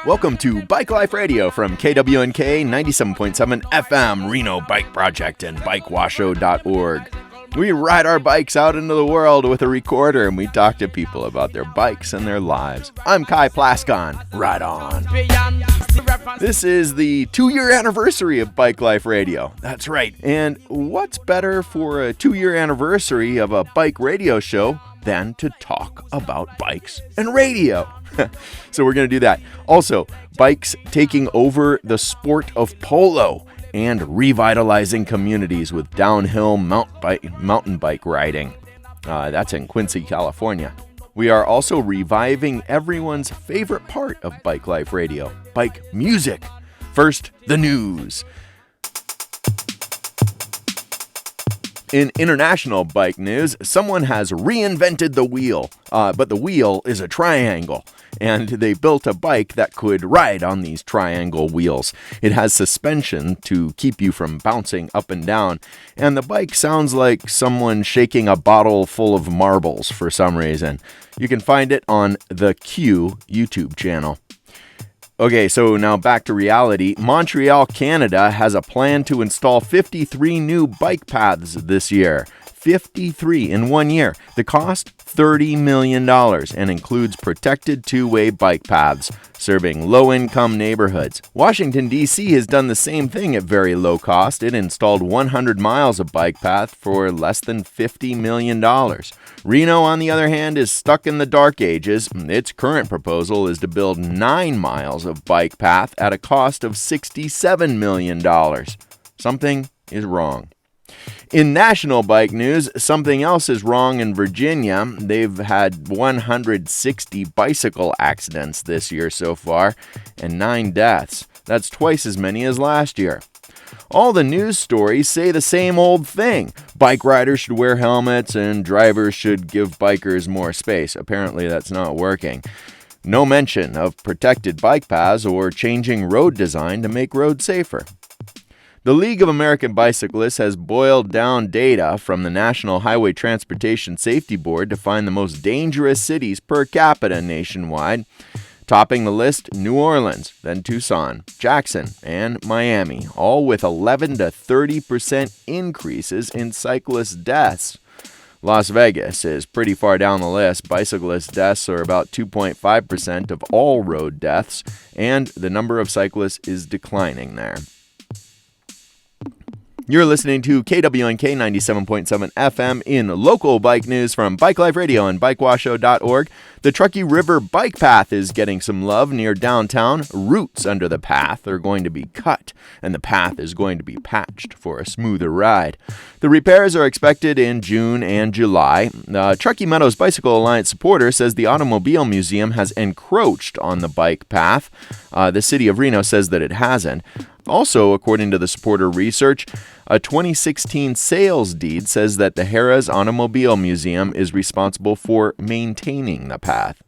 Welcome to Bike Life Radio from KWNK 97.7 FM, Reno Bike Project, and BikeWashoe.org. We ride our bikes out into the world with a recorder and we talk to people about their bikes and their lives. I'm Kai Plascon. Ride on. This is the 2-year anniversary of Bike Life Radio. That's right. And what's better for a 2-year anniversary of a bike radio show than to talk about bikes and radio? So we're going to do that. Also, bikes taking over the sport of polo and revitalizing communities with downhill mountain bike riding. That's in Quincy, California. We are also reviving everyone's favorite part of Bike Life Radio, bike music. First, the news. In international bike news, someone has reinvented the wheel, but the wheel is a triangle, and they built a bike that could ride on these triangle wheels. It has suspension to keep you from bouncing up and down, and the bike sounds like someone shaking a bottle full of marbles for some reason. You can find it on the Q YouTube channel. Okay, so now back to reality. Montreal, Canada has a plan to install 53 new bike paths this year. 53 in 1 year. The cost, $30 million, and includes protected two-way bike paths, serving low-income neighborhoods. Washington, D.C. has done the same thing at very low cost. It installed 100 miles of bike path for less than $50 million. Reno, on the other hand, is stuck in the dark ages. Its current proposal is to build 9 miles of bike path at a cost of $67 million. Something is wrong. In national bike news, something else is wrong in Virginia. They've had 160 bicycle accidents this year so far, and 9 deaths. That's twice as many as last year. All the news stories say the same old thing. Bike riders should wear helmets and drivers should give bikers more space. Apparently that's not working. No mention of protected bike paths or changing road design to make roads safer. The League of American Bicyclists has boiled down data from the National Highway Transportation Safety Board to find the most dangerous cities per capita nationwide. Topping the list, New Orleans, then Tucson, Jackson, and Miami, all with 11 to 30% increases in cyclist deaths. Las Vegas is pretty far down the list. Bicyclist deaths are about 2.5% of all road deaths, and the number of cyclists is declining there. You're listening to KWNK 97.7 FM in local bike news from Bike Life Radio and BikeWashoe.org. The Truckee River Bike Path is getting some love near downtown. Roots under the path are going to be cut, and the path is going to be patched for a smoother ride. The repairs are expected in June and July. Truckee Meadows Bicycle Alliance supporter says the Automobile Museum has encroached on the bike path. The city of Reno says that it hasn't. Also, according to the supporter research, a 2016 sales deed says that the Harrah's Automobile Museum is responsible for maintaining the path.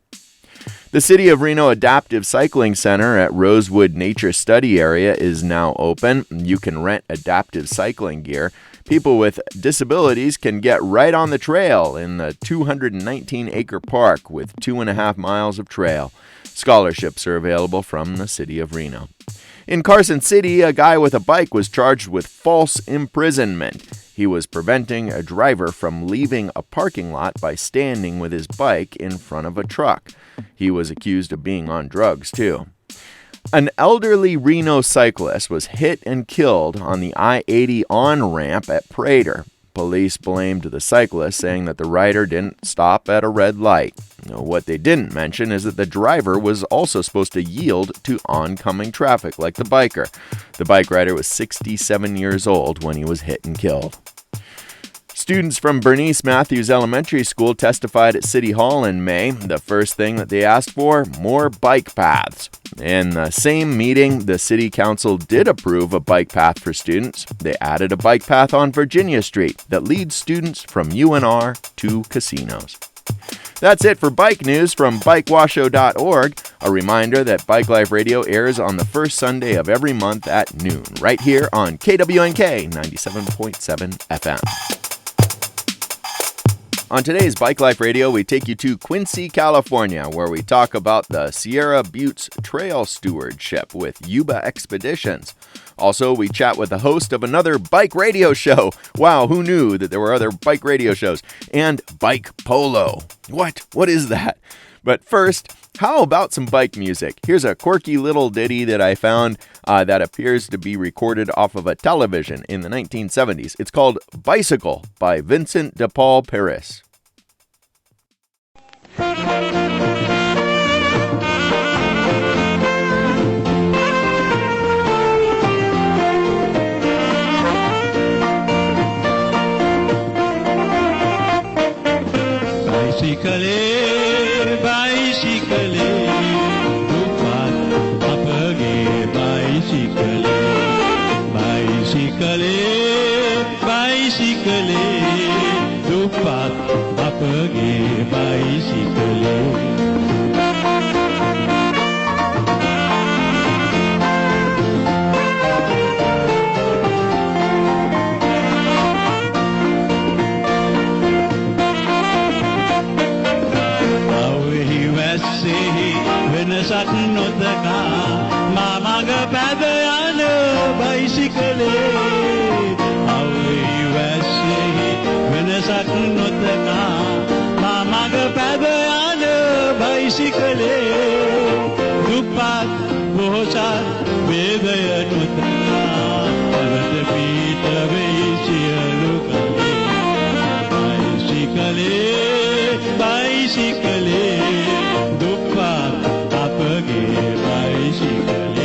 The City of Reno Adaptive Cycling Center at Rosewood Nature Study Area is now open. You can rent adaptive cycling gear. People with disabilities can get right on the trail in the 219-acre park with 2.5 miles of trail. Scholarships are available from the City of Reno. In Carson City, a guy with a bike was charged with false imprisonment. He was preventing a driver from leaving a parking lot by standing with his bike in front of a truck. He was accused of being on drugs, too. An elderly Reno cyclist was hit and killed on the I-80 on-ramp at Prater. Police blamed the cyclist, saying that the rider didn't stop at a red light. What they didn't mention is that the driver was also supposed to yield to oncoming traffic like the biker. The bike rider was 67 years old when he was hit and killed. Students from Bernice Matthews Elementary School testified at City Hall in May. The first thing that they asked for, more bike paths. In the same meeting, the City Council did approve a bike path for students. They added a bike path on Virginia Street that leads students from UNR to casinos. That's it for bike news from BikeWashoe.org. A reminder that Bike Life Radio airs on the first Sunday of every month at noon, right here on KWNK 97.7 FM. On today's Bike Life Radio, we take you to Quincy, California, where we talk about the Sierra Buttes Trail Stewardship with Yuba Expeditions. Also, we chat with the host of another bike radio show. Wow, who knew that there were other bike radio shows? And Bike Polo. What is that? But first, how about some bike music? Here's a quirky little ditty that I found that appears to be recorded off of a television in the 1970s. It's called Bicycle by Vincent de Paul Paris. Bicycle, bicycle, dupat apage bicycle, bicycle, bicycle, dupat apage bicycle. Satnotaka mamaga padayana bicycle awe USA when satnotaka mamaga padayana bicycle dupat bohsat vedayanutna avat pita veisialukale bicycle bicycle dupat apage bicycle.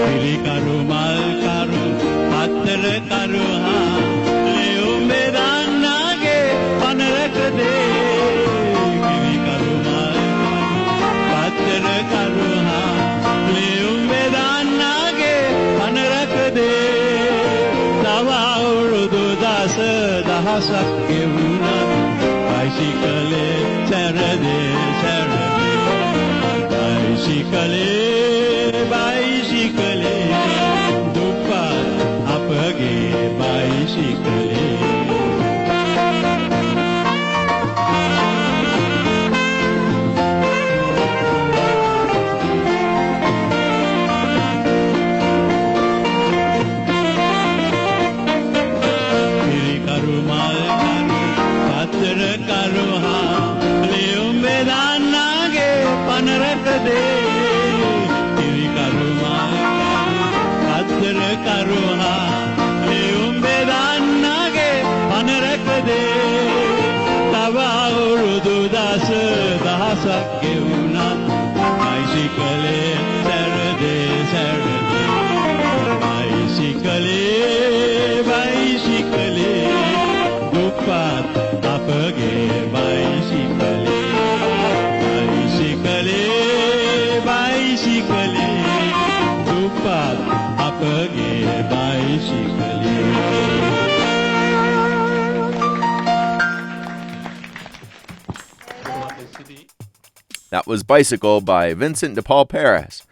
Pili karu mal karu patter karu ha leo medan nage panarak de pili karu mal karu patter karu ha leo medan nage panarak de tava urudu das dahasak gevuna bicycle charade bicycle bicycle dupat apage bicycle. Pili karu mal karu patter karu ha leo medan nage panarak de karu ha leumbe dannage panarak de tava urudu das dahasak gevuna bicycle sarade bicycle bicycle dupat apage bicycle bicycle bicycle dupat apage bicycle. That was Bicycle by Vincent de Paul Paris.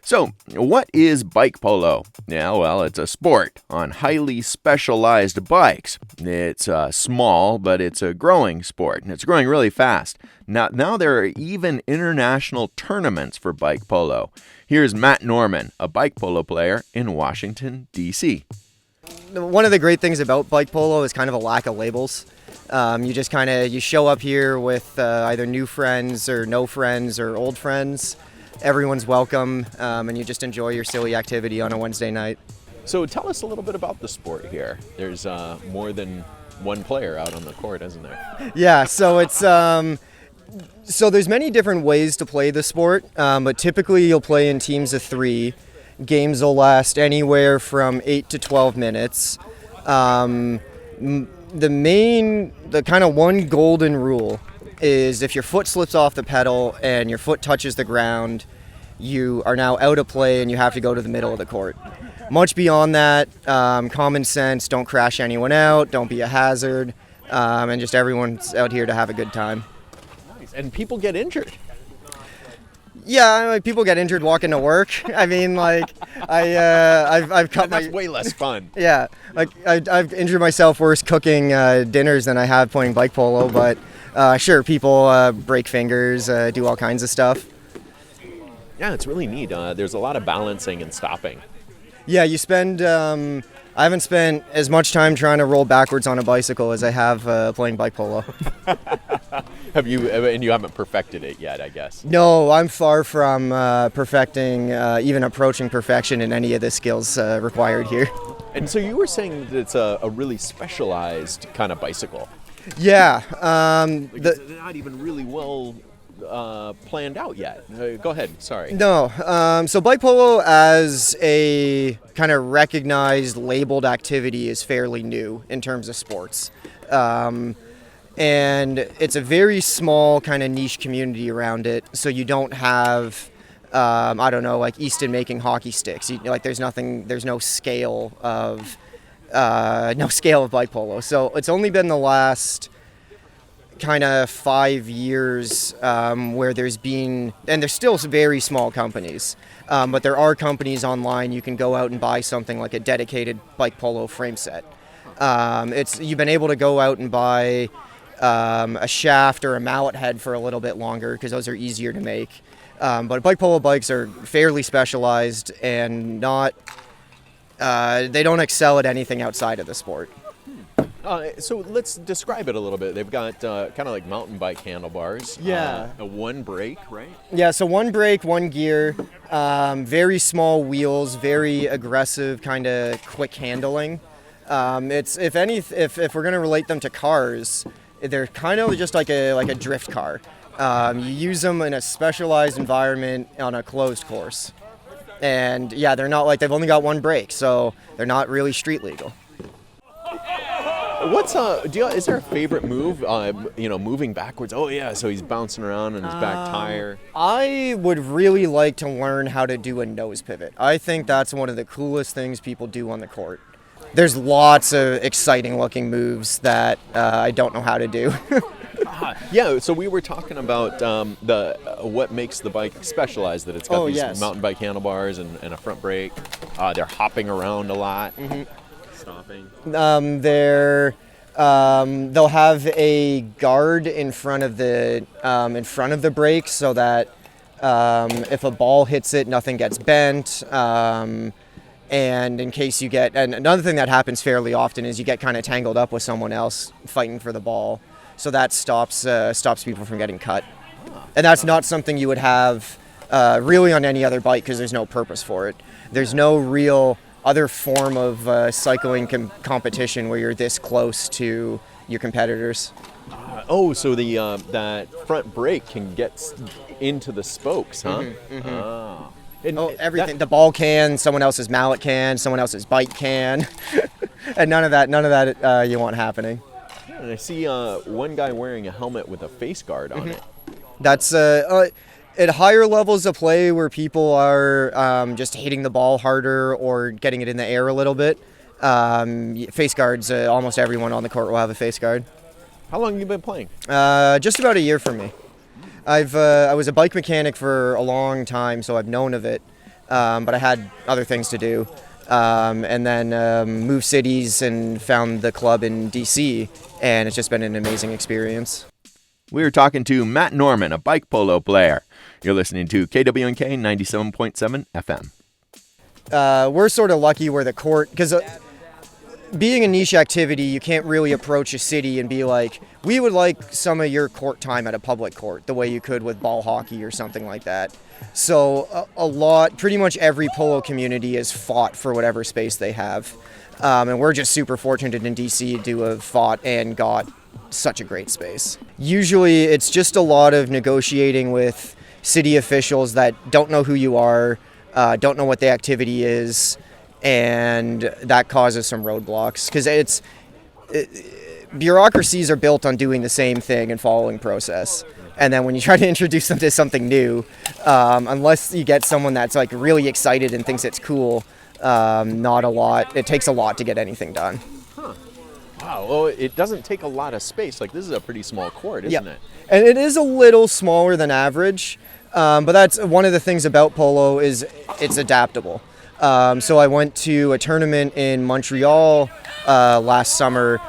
So, what is bike polo? Yeah, well, it's a sport on highly specialized bikes. It's small, but it's a growing sport, and it's growing really fast. Now there are even international tournaments for bike polo. Here's Matt Norman, a bike polo player in Washington, D.C. One of the great things about bike polo is kind of a lack of labels. You show up here with either new friends or no friends or old friends. Everyone's welcome, and you just enjoy your silly activity on a Wednesday night. So tell us a little bit about the sport here. There's more than one player out on the court, isn't there? Yeah, so it's so there's many different ways to play the sport, but typically you'll play in teams of 3. Games will last anywhere from 8 to 12 minutes. The kind of one golden rule is if your foot slips off the pedal and your foot touches the ground, you are now out of play and you have to go to the middle of the court. Much beyond that, common sense, don't crash anyone out, don't be a hazard. and just everyone's out here to have a good time. Nice. And people get injured. Yeah, like, people get injured walking to work. I mean, like, I've cut That's my way less fun. yeah, like I've injured myself worse cooking dinners than I have playing bike polo. But sure, people break fingers, do all kinds of stuff. Yeah, it's really neat. There's a lot of balancing and stopping. Yeah, you spend. I haven't spent as much time trying to roll backwards on a bicycle as I have playing bike polo. Have you? And you haven't perfected it yet, I guess. No, I'm far from perfecting, even approaching perfection in any of the skills required here. And so you were saying that it's a really specialized kind of bicycle. Yeah, It's not even really well planned out yet. Go ahead. Sorry. no. So bike polo as a kind of recognized, labeled activity is fairly new in terms of sports. And it's a very small kind of niche community around it. So you don't have, I don't know, like Easton making hockey sticks. Like there's no scale of bike polo. So it's only been the last kind of 5 years where there's been, and there's still very small companies, but there are companies online. You can go out and buy something like a dedicated bike polo frame set. You've been able to go out and buy a shaft or a mallet head for a little bit longer because those are easier to make. But bike polo bikes are fairly specialized and not. They don't excel at anything outside of the sport. So let's describe it a little bit. They've got kind of like mountain bike handlebars. Yeah. A one brake, right? Yeah, so one brake, one gear, very small wheels, very aggressive, kind of quick handling. It's if we're gonna relate them to cars, they're kind of just like a drift car. You use them in a specialized environment on a closed course, and yeah, they're not like they've only got one brake, so they're not really street legal. What's is there a favorite move? Moving backwards. Oh yeah, so he's bouncing around on his back tire. I would really like to learn how to do a nose pivot. I think that's one of the coolest things people do on the court. There's lots of exciting looking moves that I don't know how to do. Yeah, so we were talking about what makes the bike specialized, that it's got these mountain bike handlebars and a front brake. They're hopping around a lot. Mm-hmm. Stopping. They'll have a guard in front of the brake so that if a ball hits it, nothing gets bent. And in case you get, and another thing that happens fairly often is you get kind of tangled up with someone else fighting for the ball, so that stops people from getting cut. And that's not something you would have really on any other bike because there's no purpose for it. There's no real other form of cycling competition where you're this close to your competitors. So that front brake can get into the spokes, huh? Mm-hmm. Oh. And everything. The ball can, someone else's mallet can, someone else's bike can, and none of that you want happening. Yeah, and I see one guy wearing a helmet with a face guard on it. That's at higher levels of play where people are just hitting the ball harder or getting it in the air a little bit. Face guards, almost everyone on the court will have a face guard. How long have you been playing? Just about a year for me. I was a bike mechanic for a long time, so I've known of it, but I had other things to do. And then moved cities and found the club in DC, and it's just been an amazing experience. We were talking to Matt Norman, a bike polo player. You're listening to KWNK 97.7 FM. We're sort of lucky where the court, because being a niche activity, you can't really approach a city and be like, we would like some of your court time at a public court, the way you could with ball hockey or something like that. So pretty much every polo community is fought for whatever space they have. And we're just super fortunate in DC to have fought and got such a great space. Usually it's just a lot of negotiating with city officials that don't know who you are, don't know what the activity is, and that causes some roadblocks because bureaucracies are built on doing the same thing and following process. And then when you try to introduce them to something new, unless you get someone that's like really excited and thinks it's cool, it takes a lot to get anything done. Wow. Well, it doesn't take a lot of space. Like, this is a pretty small court, isn't it? And it is a little smaller than average, but that's one of the things about polo is it's adaptable. So I went to a tournament in Montreal last summer,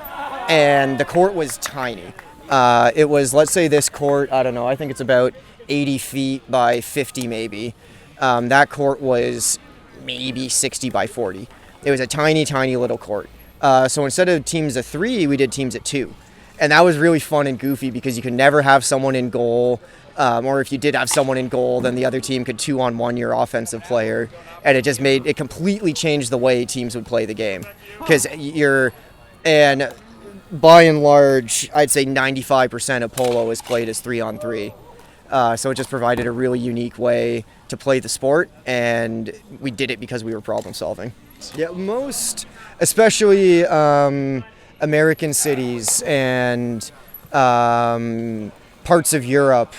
and the court was tiny. It was, let's say this court, I don't know, I think it's about 80 feet by 50 maybe. That court was maybe 60 by 40. It was a tiny, tiny little court. So instead of teams of 3, we did teams of 2. And that was really fun and goofy because you could never have someone in goal. Or if you did have someone in goal, then the other team could 2-on-1 your offensive player. And it completely changed the way teams would play the game. Because and by and large, I'd say 95% of polo is played as 3-on-3. So it just provided a really unique way to play the sport, and we did it because we were problem solving. Yeah, most, especially American cities and parts of Europe,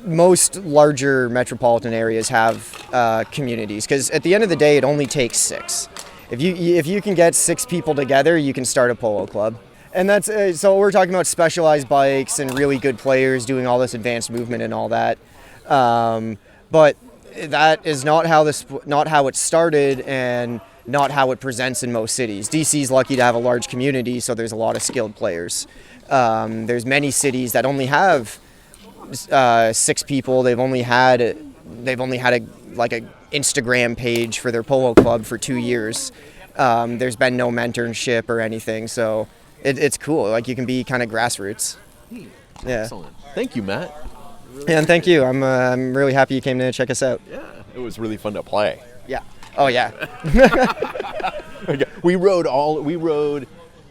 most larger metropolitan areas have communities, because at the end of the day, it only takes 6. If you can get 6 people together, you can start a polo club. And that's so we're talking about specialized bikes and really good players doing all this advanced movement and all that. But that is not how it started and not how it presents in most cities. DC's lucky to have a large community, so there's a lot of skilled players. There's many cities that only have 6 people. They've only had a Instagram page for their polo club for 2 years. There's been no mentorship or anything, so it's cool. Like, you can be kind of grassroots. Yeah. Excellent. Thank you, Matt. And thank you. I'm really happy you came to check us out. Yeah, it was really fun to play. Yeah. Oh yeah. Okay. We rode all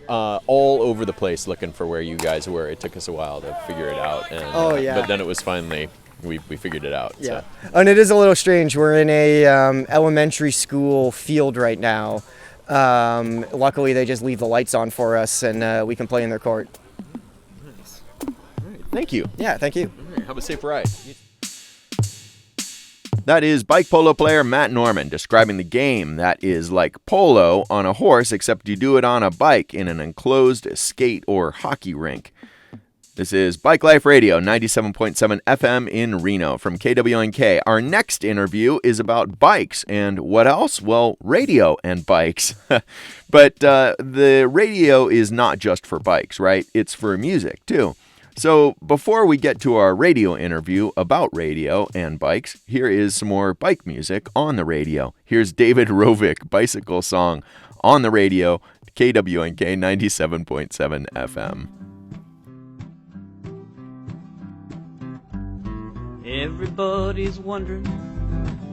over the place looking for where you guys were. It took us a while to figure it out. And, but then it was finally we figured it out. Yeah. So. And it is a little strange. We're in a elementary school field right now. Luckily, they just leave the lights on for us, and we can play in their court. Nice. All right. Thank you. Yeah. Thank you. All right. Have a safe ride. That is bike polo player Matt Norman describing the game that is like polo on a horse, except you do it on a bike in an enclosed skate or hockey rink. This is Bike Life Radio, 97.7 FM in Reno from KWNK. Our next interview is about bikes and what else? Well, radio and bikes. But the radio is not just for bikes, right? It's for music too. So before we get to our radio interview about radio and bikes, here is some more bike music on the radio. Here's David Rovick, Bicycle Song, on the radio, KWNK 97.7 FM. Everybody's wondering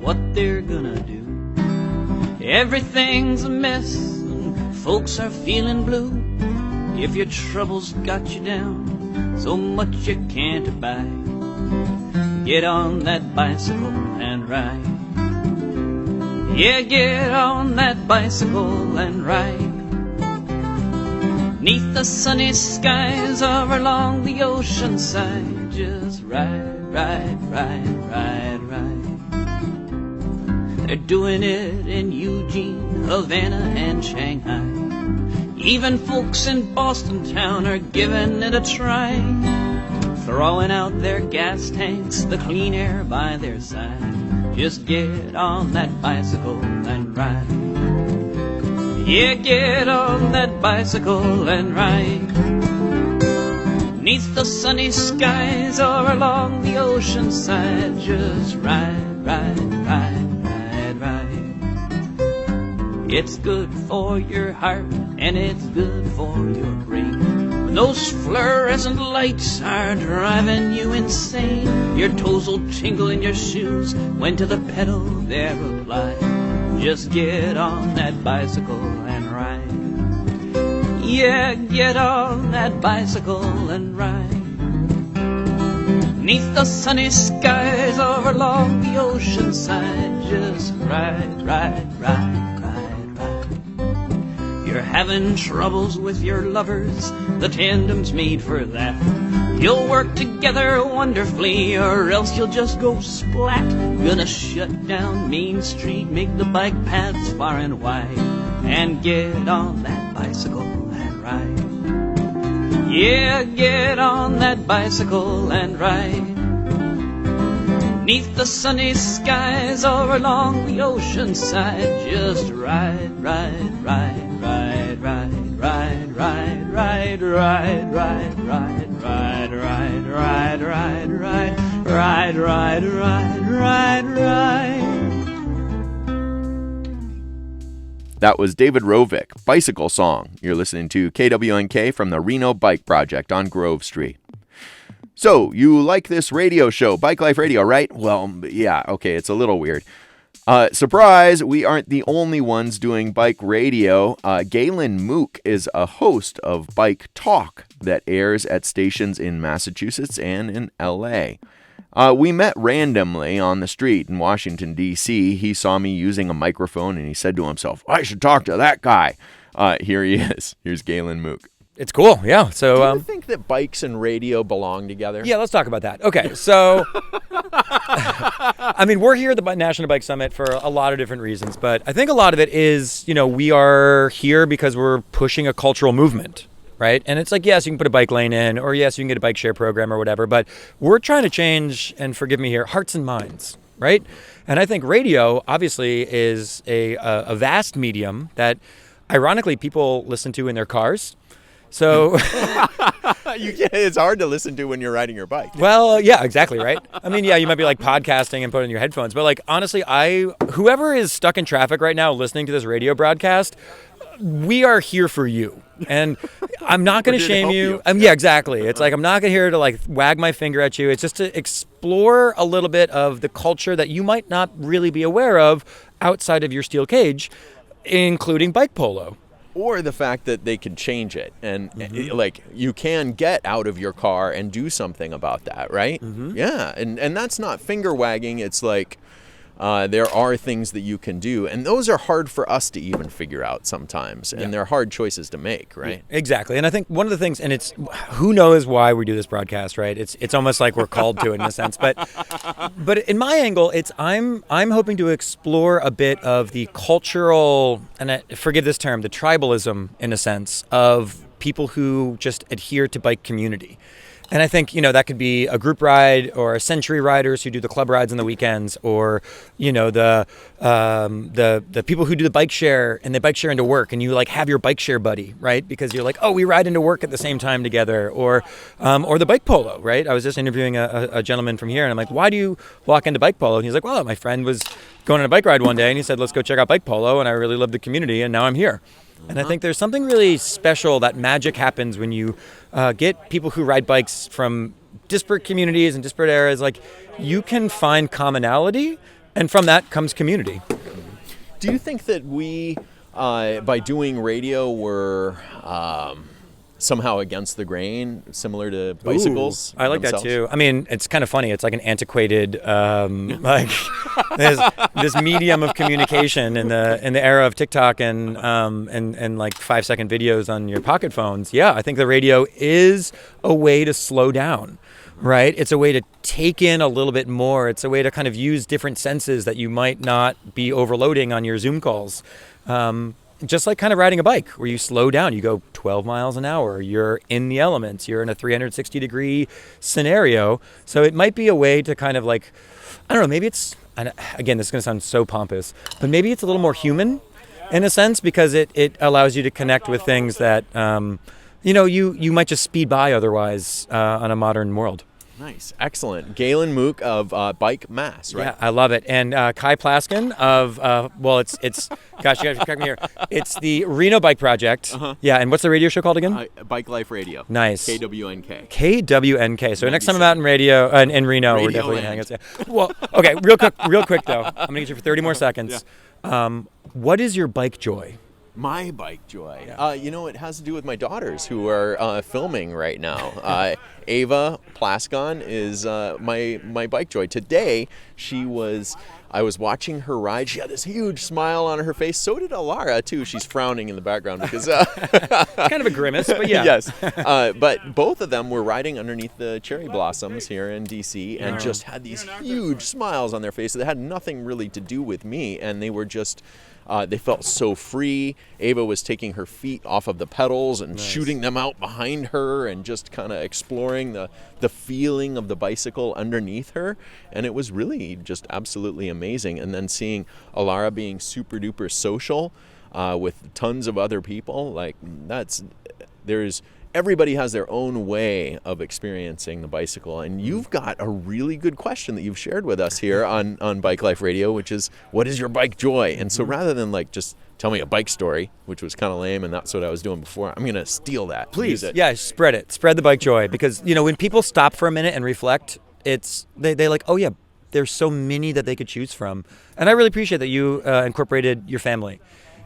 what they're gonna do. Everything's a mess and folks are feeling blue. If your troubles got you down so much you can't abide, get on that bicycle and ride. Yeah, get on that bicycle and ride. 'Neath the sunny skies or along the ocean side, just ride, ride, ride, ride, ride. They're doing it in Eugene, Havana, and Shanghai. Even folks in Boston town are giving it a try, throwing out their gas tanks, the clean air by their side. Just get on that bicycle and ride. Yeah, get on that bicycle and ride. 'Neath the sunny skies or along the ocean side, just ride, ride, ride, ride, ride. It's good for your heart and it's good for your brain. When those fluorescent lights are driving you insane, your toes will tingle in your shoes when to the pedal they're applied. Just get on that bicycle and ride. Yeah, get on that bicycle and ride. 'Neath the sunny skies or along the ocean side, just ride, ride, ride, ride, ride. You're having troubles with your lovers, the tandem's made for that. You'll work together wonderfully or else you'll just go splat. Gonna shut down Main Street, make the bike paths far and wide. and get on that bicycle and ride. Yeah, get on that bicycle and ride. 'Neath the sunny skies or along the ocean side, just ride, ride, ride, ride, ride, ride, ride, ride, ride, ride, ride, ride, ride, ride, ride, ride, ride, ride, ride, ride. That was David Rovick, Bicycle Song. You're listening to KWNK from the Reno Bike Project on Grove Street. So, you like this radio show, Bike Life Radio, right? Well, yeah, okay, it's a little weird. Surprise, we aren't the only ones doing bike radio. Galen Mook is a host of Bike Talk that airs at stations in Massachusetts and in LA. We met randomly on the street in Washington, D.C. He saw me using a microphone and he said to himself, I should talk to that guy. Here he is. Here's Galen Mook. It's cool, yeah. So, Do you think that bikes and radio belong together? yeah, let's talk about that. Okay, so, I mean, we're here at the National Bike Summit for a lot of different reasons, but I think a lot of it is, we are here because we're pushing a cultural movement, right? And it's like, yes, you can put a bike lane in, or yes, you can get a bike share program or whatever, but we're trying to change, and forgive me here, hearts and minds, right? And I think radio, obviously, is a vast medium that, ironically, people listen to in their cars. So it's hard to listen to when you're riding your bike. Well, yeah, exactly, right? I mean, yeah, you might be like podcasting and put in your headphones, but like honestly, whoever is stuck in traffic right now listening to this radio broadcast, we are here for you. And I'm not going to shame you. Yeah, exactly. It's like I'm not here to like wag my finger at you. It's just to explore a little bit of the culture that you might not really be aware of outside of your steel cage, including bike polo. Or the fact that they can change it and like you can get out of your car and do something about that, right? Yeah, and that's not finger wagging. It's like there are things that you can do, and those are hard for us to even figure out sometimes, and they're hard choices to make, right? Exactly. And I think one of the things, and it's who knows why we do this broadcast, right? It's almost like we're called to it in a sense, but in my angle, it's I'm hoping to explore a bit of the cultural, and forgive this term, the tribalism in a sense of people who just adhere to bike community. And I think, that could be a group ride or a Century riders who do the club rides on the weekends, or, the people who do the bike share and they bike share into work, and you like have your bike share buddy, right? Because you're like, oh, we ride into work at the same time together, or the bike polo, right? I was just interviewing a gentleman from here, and I'm like, why do you walk into bike polo? And he's like, well, my friend was going on a bike ride one day and he said, let's go check out bike polo. And I really loved the community and now I'm here. And I think there's something really special, that magic happens when you get people who ride bikes from disparate communities and disparate eras. Like, you can find commonality, and from that comes community. Do you think that we, by doing radio, were somehow against the grain, similar to bicycles? Ooh, I like themselves? That too. I mean, it's kind of funny. It's like an antiquated, like this medium of communication in the era of TikTok and like 5-second videos on your pocket phones. Yeah, I think the radio is a way to slow down. Right? It's a way to take in a little bit more. It's a way to kind of use different senses that you might not be overloading on your Zoom calls. Just like kind of riding a bike where you slow down, you go 12 miles an hour, you're in the elements, you're in a 360-degree scenario. So it might be a way to kind of like, I don't know, maybe it's, and again, this is going to sound so pompous, but maybe it's a little more human in a sense, because it allows you to connect with things that, you might just speed by otherwise on a modern world. Nice. Excellent. Galen Mook of Bike Mass, right? Yeah, I love it. And Kai Plaskin of, it's gosh, you guys correct me here. It's the Reno Bike Project. Yeah, and what's the radio show called again? Bike Life Radio. Nice. KWNK. KWNK. So next time I'm out in radio, in Reno, we're definitely going to hang out. Yeah. Well, okay, real quick though. I'm going to get you for 30 more seconds. Yeah. What is your bike joy? My bike joy. Yeah. It has to do with my daughters who are filming right now. Ava Plascon is my bike joy. Today, she was I was watching her ride. She had this huge smile on her face. So did Alara, too. She's frowning in the background because... kind of a grimace, but yeah. Yes. But both of them were riding underneath the cherry blossoms here in D.C. and just had these huge smiles on their faces that had nothing really to do with me. And they were just... they felt so free. Ava was taking her feet off of the pedals and shooting them out behind her and just kind of exploring the feeling of the bicycle underneath her. And it was really just absolutely amazing. And then seeing Alara being super duper social with tons of other people, like everybody has their own way of experiencing the bicycle, and you've got a really good question that you've shared with us here on Bike Life Radio, which is, what is your bike joy? And so rather than like just tell me a bike story, which was kind of lame and that's what I was doing before, I'm going to steal that. Please, Use it. yeah, spread the bike joy, because when people stop for a minute and reflect, it's they like, oh yeah, there's so many that they could choose from. And I really appreciate that you incorporated your family,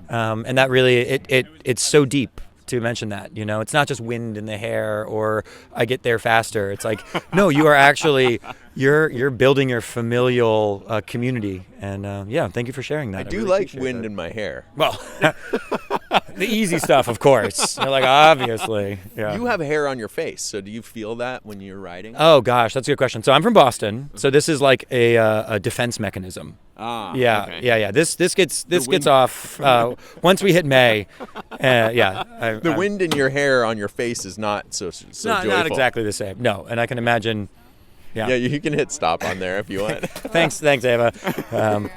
and that really it's so deep to mention that. It's not just wind in the hair or I get there faster. It's like, no, you are actually you're building your familial community, and thank you for sharing that. I do really like wind in my hair. Well, the easy stuff, of course. You're like, obviously. Yeah. You have hair on your face, so do you feel that when you're riding? Oh gosh, that's a good question. So I'm from Boston, so this is like a defense mechanism. Yeah, okay. yeah. This gets off once we hit May. The wind in your hair on your face is not so joyful. Not exactly the same. No, and I can imagine. Yeah, you can hit stop on there if you want. Thanks, Ava. Cool.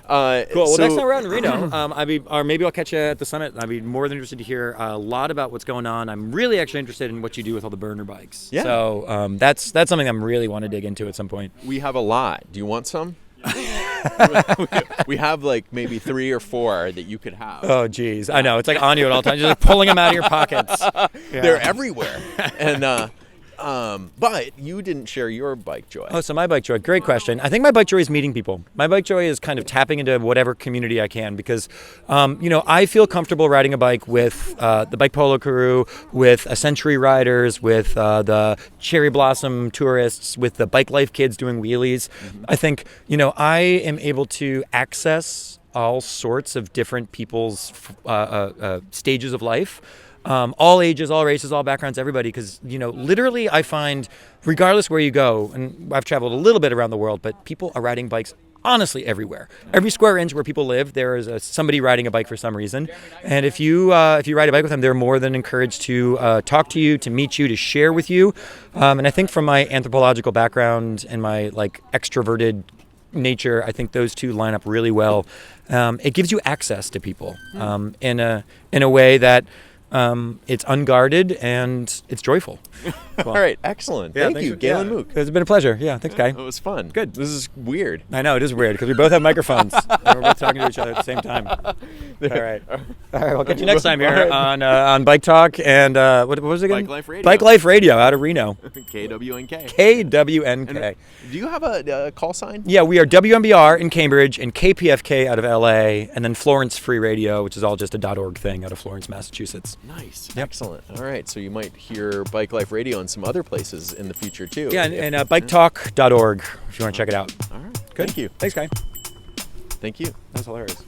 Well, next time we're out in Reno, or maybe I'll catch you at the summit. I'd be more than interested to hear a lot about what's going on. I'm really actually interested in what you do with all the burner bikes. Yeah. So that's something I'm really want to dig into at some point. We have a lot. Do you want some? We have like maybe 3 or 4 that you could have. Oh, geez. I know. It's like on you at all times. You're just like pulling them out of your pockets. Yeah. They're everywhere. And but you didn't share your bike joy. Oh, so my bike joy. Great question. I think my bike joy is meeting people. My bike joy is kind of tapping into whatever community I can, because, I feel comfortable riding a bike with the Bike Polo crew, with Century riders, with the Cherry Blossom tourists, with the Bike Life kids doing wheelies. Mm-hmm. I think, I am able to access all sorts of different people's stages of life. All ages, all races, all backgrounds, everybody, because, literally I find, regardless where you go, and I've traveled a little bit around the world, but people are riding bikes honestly everywhere. Every square inch where people live, there is somebody riding a bike for some reason. And if you ride a bike with them, they're more than encouraged to talk to you, to meet you, to share with you. And I think from my anthropological background and my extroverted nature, I think those two line up really well. It gives you access to people in a way that it's unguarded and it's joyful. All right, excellent. Thank you, Galen Mook. It's been a pleasure. Yeah, thanks, Guy. It was fun. Good. This is weird. I know, it is weird because we both have microphones and we're both talking to each other at the same time. All right. We'll catch you next time here on Bike Talk and what was it again? Bike Life Radio. Bike Life Radio out of Reno. KWNK. KWNK. And, do you have a call sign? Yeah, we are WMBR in Cambridge and KPFK out of LA, and then Florence Free Radio, which is all just a .org thing out of Florence, Massachusetts. Nice. Yep. Excellent. All right, so you might hear Bike Life Radio in some other places in the future too. Yeah, and biketalk.org if you want to check it out. All right. Good. Thank you. Thanks, Guy. Thank you. That's hilarious.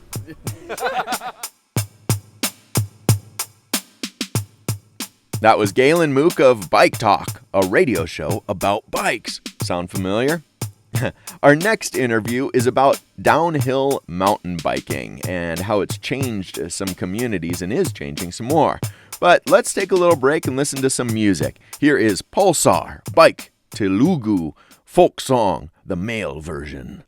That was Galen Mook of Bike Talk, a radio show about bikes. Sound familiar? Our next interview is about downhill mountain biking and how it's changed some communities and is changing some more. But let's take a little break and listen to some music. Here is Pulsar, Bike Telugu, folk song, the male version.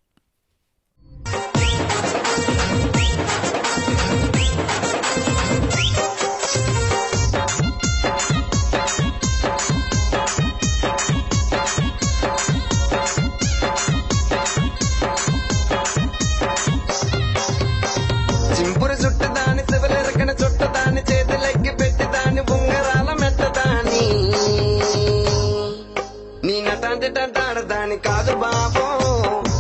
కాదు బాబో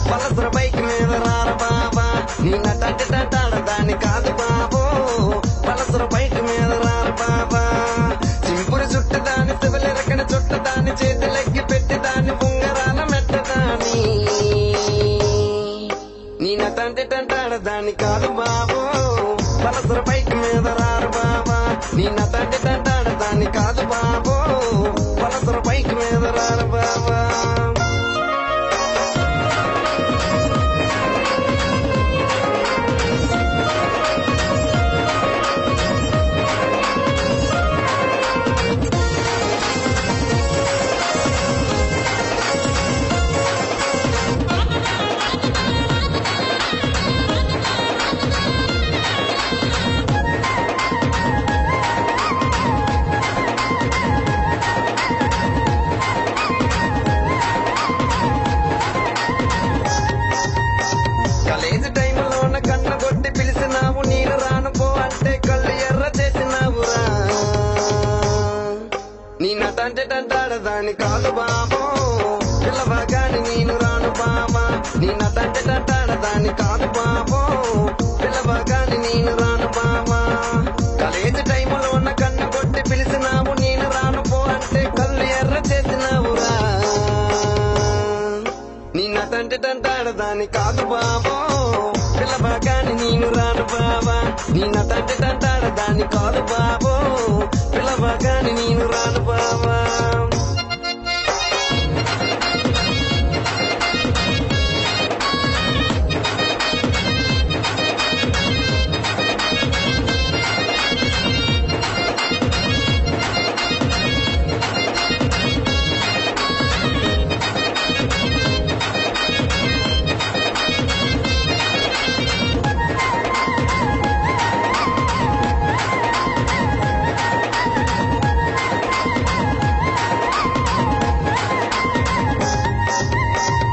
పలసర bike మీద రార బాబా నీ నటాడదాని కాదు బాబో పలసర bike మీద రార బాబా చింపురు చుట్టదాని శివలెరకన చుట్టదాని చేతులెక్కి పెట్టి దాని ఉంగరాల మెట్టదాని తండ్రి తంటాడదాన్ని కాదు బాబో పలసర బైక్ మీద రాను బాబా కాలేజీ టైంలోన కన్న కొట్టి పిలిచినావు నేను రాను పో అంటే కళ్ళు ఎర్ర చేసినావురా నీ నటంటే తంటాడదాని కాదు బాబో పిల్లవగాని నేను రాను బాబా నీ నటంటే తంటాడదాని కాదు బాబో పిల్లవగాని నేను రాను బాబా కాలేజీ టైంలోన కన్న కొట్టి పిలిచినావు నేను రాను పో అంటే కళ్ళు ఎర్ర చేసినావురా నీ నటంటే తంటాడదాని కాదు బాబో పిల్లబాగాని నేను రాను బాబా నీ నటంటే తంటాడదాని కాదు బాబో పిల్లబాగాని నేను రాను బాబా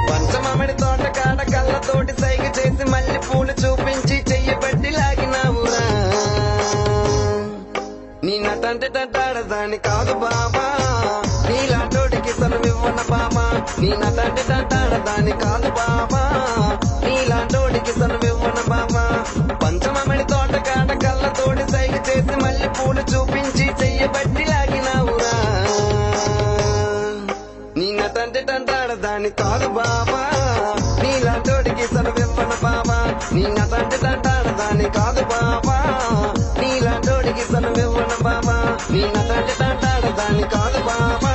పంచమామిడి తోట కాడ కళ్ళతోటి సైగ చేసి మళ్ళీ పూలు చూపించి చెయ్యి పట్టి లాగినావురా నీ నటంటే తంటాడదాని కాదు బాబా నీలాంటోడికి సనమివ్వన బాబా నీ నటంటే తంటాడదాని కాదు బాబా నీలాంటోడికి సనమివ్వన బాబా పంచమామిడి తోట కాడ కళ్ళతోటి సైగ చేసి మళ్ళీ పూలు చూపించి చెయ్యి పట్టి లాగినావురా నీ నటంటే తంటాడదాని కాదు బాబా నీలాంటోడికి సనవివ్వన బాబా నీ నటంటే తంటాడదాని కాదు బాబా నీలాంటోడికి సనవివ్వన బాబా నీ నటంటే తంటాడదాని కాదు బాబా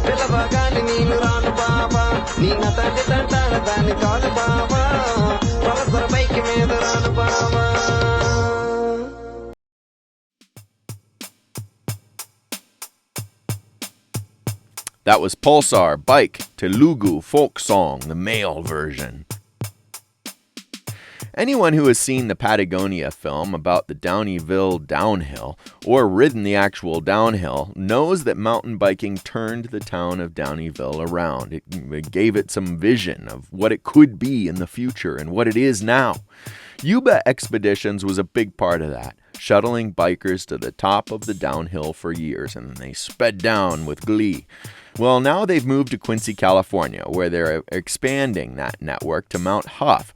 పిల్లవగాని నేను రాను బాబా నీ నటంటే తంటాడదాని కాదు బాబా పలసర బైక్ మీద రాను బాబా That was Pulsar Bike Telugu folk song, the male version. Anyone who has seen the Patagonia film about the Downieville downhill or ridden the actual downhill knows that mountain biking turned the town of Downieville around. It gave it some vision of what it could be in the future and what it is now. Yuba Expeditions was a big part of that, shuttling bikers to the top of the downhill for years, and they sped down with glee. Well, now they've moved to Quincy, California, where they're expanding that network to Mount Huff,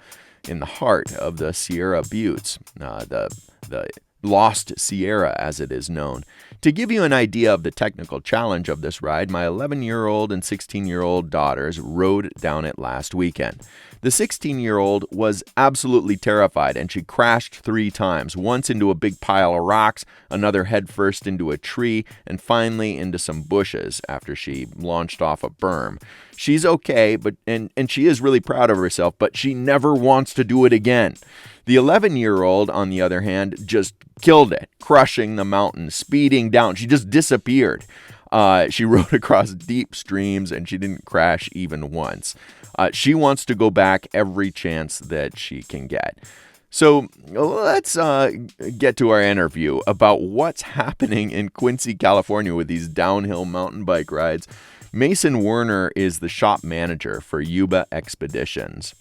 in the heart of the Sierra Buttes, the Lost Sierra as it is known. To give you an idea of the technical challenge of this ride, my 11-year-old and 16-year-old daughters rode down it last weekend. The 16-year-old was absolutely terrified, and she crashed 3 times, once into a big pile of rocks, another headfirst into a tree, and finally into some bushes after she launched off a berm. She's okay, and she is really proud of herself, but she never wants to do it again. The 11-year-old, on the other hand, just killed it, crushing the mountain, speeding down. She just disappeared. She rode across deep streams, and she didn't crash even once. She wants to go back every chance that she can get. So let's get to our interview about what's happening in Quincy, California with these downhill mountain bike rides. Mason Werner is the shop manager for Yuba Expeditions.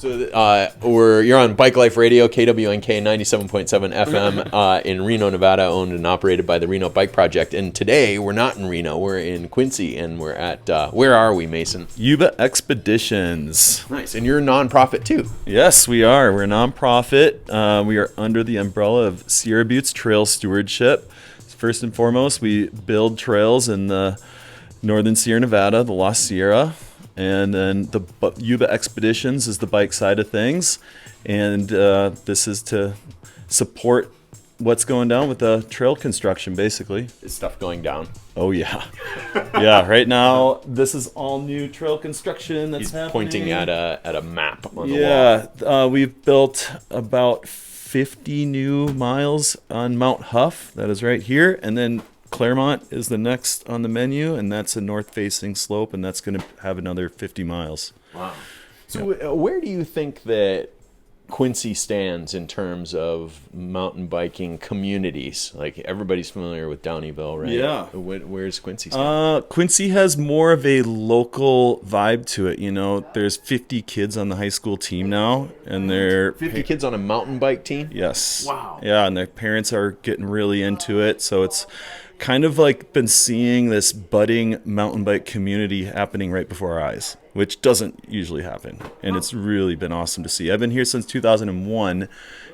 So you're on Bike Life Radio, KWNK 97.7 FM in Reno, Nevada, owned and operated by the Reno Bike Project. And today we're not in Reno, we're in Quincy, and we're at, where are we, Mason? Yuba Expeditions. Nice. And you're a nonprofit too. Yes, we are. We're a nonprofit. We are under the umbrella of Sierra Buttes Trail Stewardship. First and foremost, we build trails in the northern Sierra Nevada, the Lost Sierra. And then the Yuba Expeditions is the bike side of things. And this is to support what's going down with the trail construction, basically. Is stuff going down? Oh yeah, yeah. Right now, this is all new trail construction that's He's happening. pointing at a map on the wall. Yeah, we've built about 50 new miles on Mount Huff. That is right here, and then Claremont is the next on the menu, and that's a north-facing slope, and that's going to have another 50 miles. Wow. So where do you think that Quincy stands in terms of mountain biking communities? Like, everybody's familiar with Downeyville, right? Yeah. Where's Quincy stand? Quincy has more of a local vibe to it. You know, there's 50 kids on the high school team now, and they're 50 kids on a mountain bike team? Yes. Wow. Yeah, and their parents are getting really into it, so it's kind of like been seeing this budding mountain bike community happening right before our eyes, which doesn't usually happen. And it's really been awesome to see. I've been here since 2001,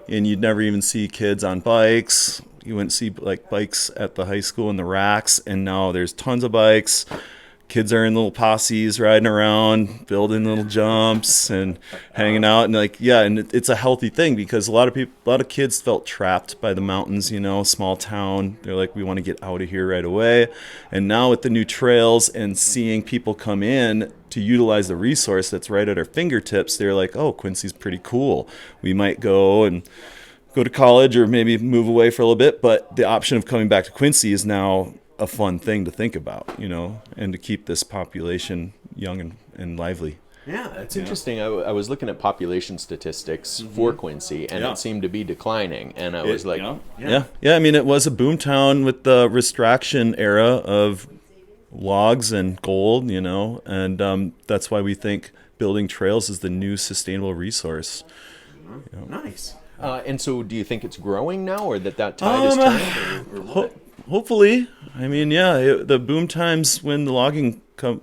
and you'd never even see kids on bikes. You wouldn't see like bikes at the high school in the racks, and now there's tons of bikes. Kids are in little posses riding around, building little jumps and hanging out, and and it's a healthy thing because a lot of kids felt trapped by the mountains, you know, small town. They're like, we want to get out of here right away. And now with the new trails and seeing people come in to utilize the resource that's right at our fingertips, they're like, oh, Quincy's pretty cool. We might go to college or maybe move away for a little bit, but the option of coming back to Quincy is now a fun thing to think about, you know, and to keep this population young and lively. Yeah, it's interesting. I was looking at population statistics for Quincy, and it seemed to be declining. And I was like, yeah. I mean, it was a boom town with the restriction era of logs and gold, you know, and that's why we think building trails is the new sustainable resource. You know. Nice. And so, do you think it's growing now, or that tide is turning? Or what? Hopefully. I mean, the boom times when the logging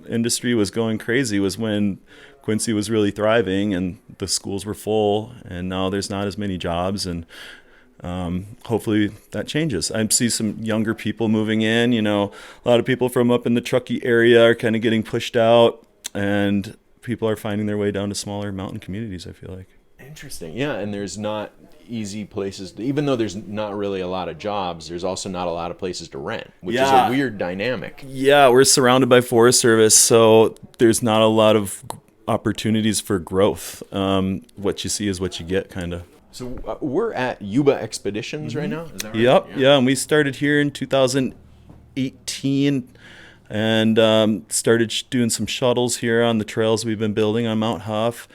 industry was going crazy was when Quincy was really thriving and the schools were full, and now there's not as many jobs, and hopefully that changes. I see some younger people moving in, you know, a lot of people from up in the Truckee area are kind of getting pushed out, and people are finding their way down to smaller mountain communities, I feel like. Interesting. Yeah, and there's not easy places even though there's not really a lot of jobs, there's also not a lot of places to rent, which is a weird dynamic. Yeah, we're surrounded by Forest Service, so there's not a lot of opportunities for growth. What you see is what you get, kind of. So we're at Yuba Expeditions right now, is that right? Yep, yeah, and we started here in 2018 and started doing some shuttles here on the trails we've been building on Mount Huff.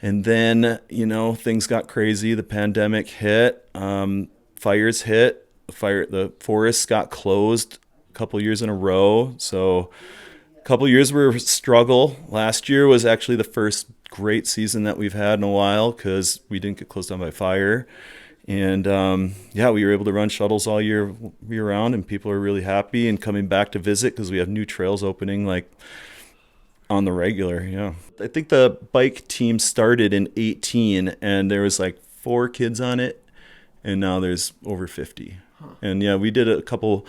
And then, you know, things got crazy. The pandemic hit, fires hit, the forests got closed a couple years in a row. So a couple years were a struggle. Last year was actually the first great season that we've had in a while because we didn't get closed down by fire. And we were able to run shuttles all year round, and people are really happy and coming back to visit because we have new trails opening like on the regular. Yeah, I think the bike team started in 2018, and there was like 4 kids on it, and now there's over 50. And yeah, we did a couple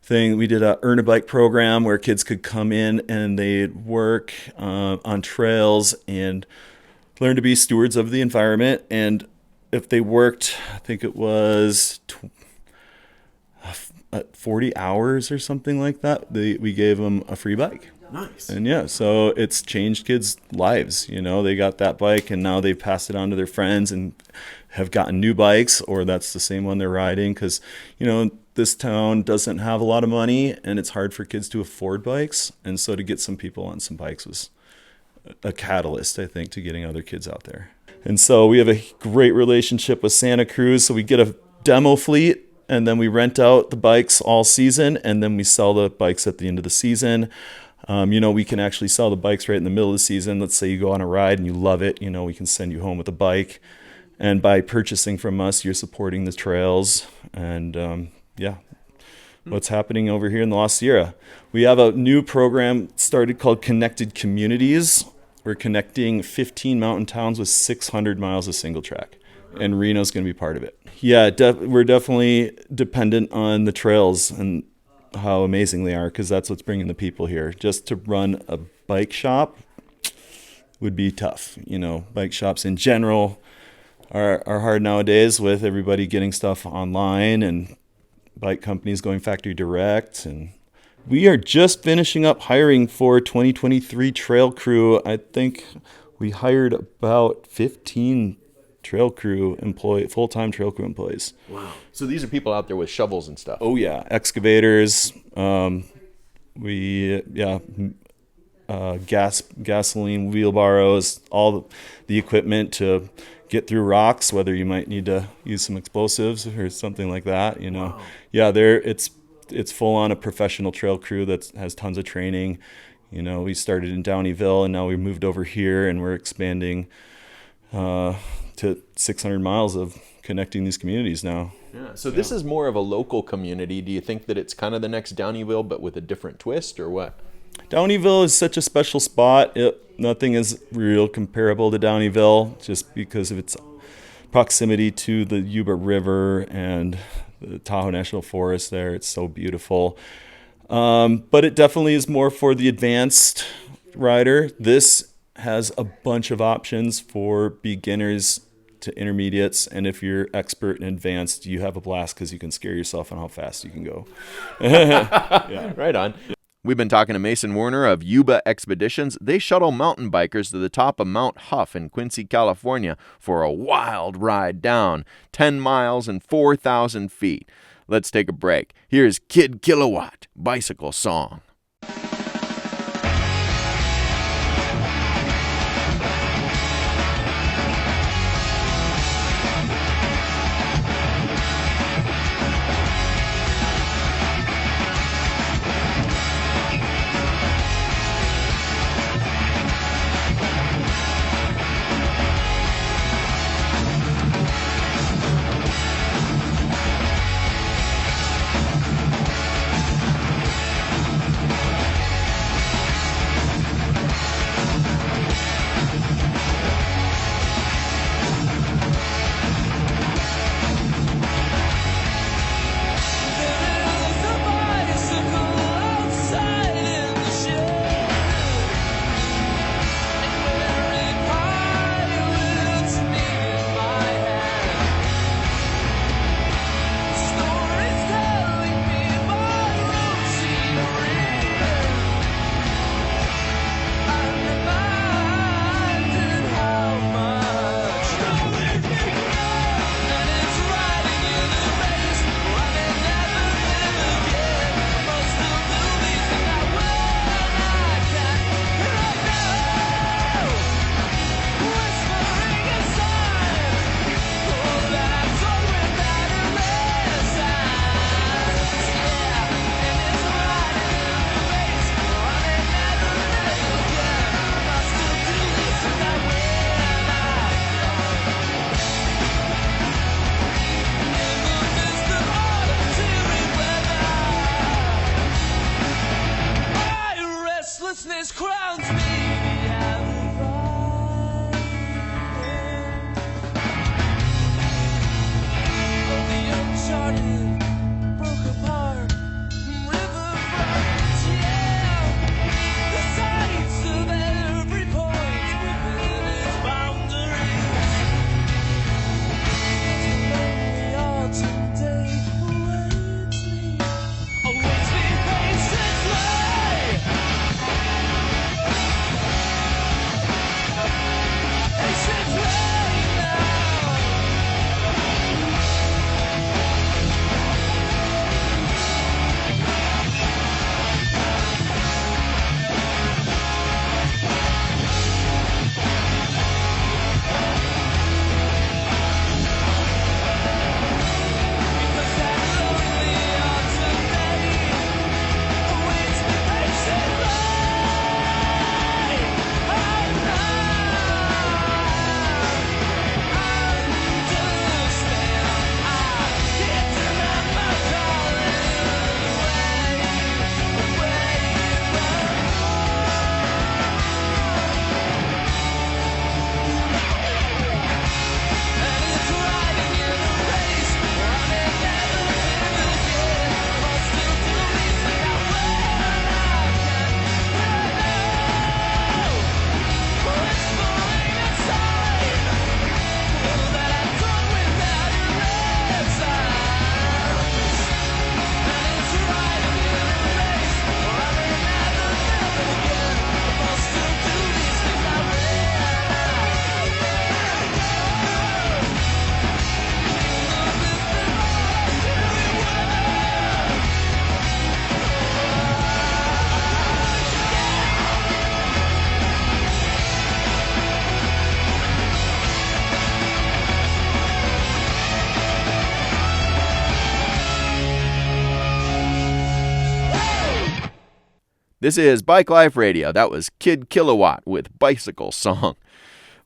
things. We did a Earn a Bike program where kids could come in and they'd work on trails and learn to be stewards of the environment. And if they worked, I think it was 40 hours or something like that, we gave them a free bike. Nice. And yeah, so it's changed kids' lives. You know, they got that bike and now they've passed it on to their friends and have gotten new bikes, or that's the same one they're riding. Because, you know, this town doesn't have a lot of money and it's hard for kids to afford bikes. And so to get some people on some bikes was a catalyst, I think, to getting other kids out there. And so we have a great relationship with Santa Cruz. So we get a demo fleet, and then we rent out the bikes all season, and then we sell the bikes at the end of the season. You know, we can actually sell the bikes right in the middle of the season. Let's say you go on a ride and you love it. You know, we can send you home with a bike. And by purchasing from us, you're supporting the trails. And what's happening over here in the La Sierra. We have a new program started called Connected Communities. We're connecting 15 mountain towns with 600 miles of single track. And Reno's going to be part of it. Yeah, we're definitely dependent on the trails and how amazing they are, because that's what's bringing the people here. Just to run a bike shop would be tough. You know, bike shops in general are hard nowadays with everybody getting stuff online and bike companies going factory direct. And we are just finishing up hiring for 2023 trail crew. I think we hired about 15 full-time trail crew employees. Wow. So these are people out there with shovels and stuff. Oh yeah, excavators. Gasoline wheelbarrows, all the equipment to get through rocks, whether you might need to use some explosives or something like that. Wow. Yeah, it's full on a professional trail crew that has tons of training. We started in Downeyville and now we moved over here and we're expanding to 600 miles of connecting these communities now. Yeah. So this is more of a local community. Do you think that it's kind of the next Downeyville, but with a different twist, or what? Downeyville is such a special spot. Nothing is real comparable to Downeyville just because of its proximity to the Yuba River and the Tahoe National Forest there. It's so beautiful. But it definitely is more for the advanced rider. This has a bunch of options for beginners to intermediates, and if you're expert and advanced, you have a blast because you can scare yourself on how fast you can go. Yeah. Right on. We've been talking to Mason Werner of Yuba Expeditions. They shuttle mountain bikers to the top of Mount Huff in Quincy, California for a wild ride down 10 miles and 4,000 feet. Let's take a break. Here's Kid Kilowatt, Bicycle Song. This is Bike Life Radio. That was Kid Kilowatt with Bicycle Song.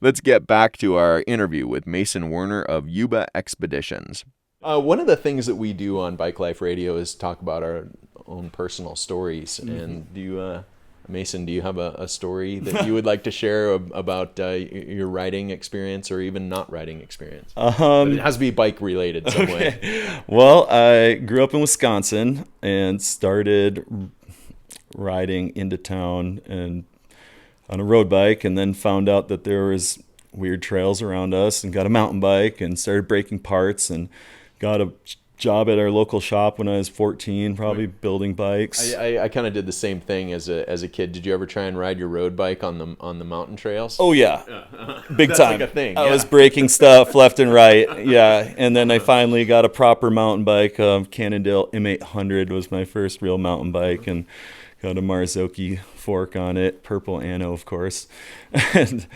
Let's get back to our interview with Mason Werner of Yuba Expeditions. One of the things that we do on Bike Life Radio is talk about our own personal stories. And do you, Mason, do you have a story that you would like to share about your riding experience or even not riding experience? But it has to be bike related some way. Well, I grew up in Wisconsin and started riding into town and on a road bike, and then found out that there was weird trails around us and got a mountain bike and started breaking parts and got a job at our local shop when I was 14, probably building bikes. I kind of did the same thing as a kid. Did you ever try and ride your road bike on the mountain trails? Oh yeah, big That's time. like a thing. I was breaking stuff left and right. Yeah, and then I finally got a proper mountain bike. Cannondale M800 was my first real mountain bike, and got a Marzocchi fork on it, purple anno, of course. And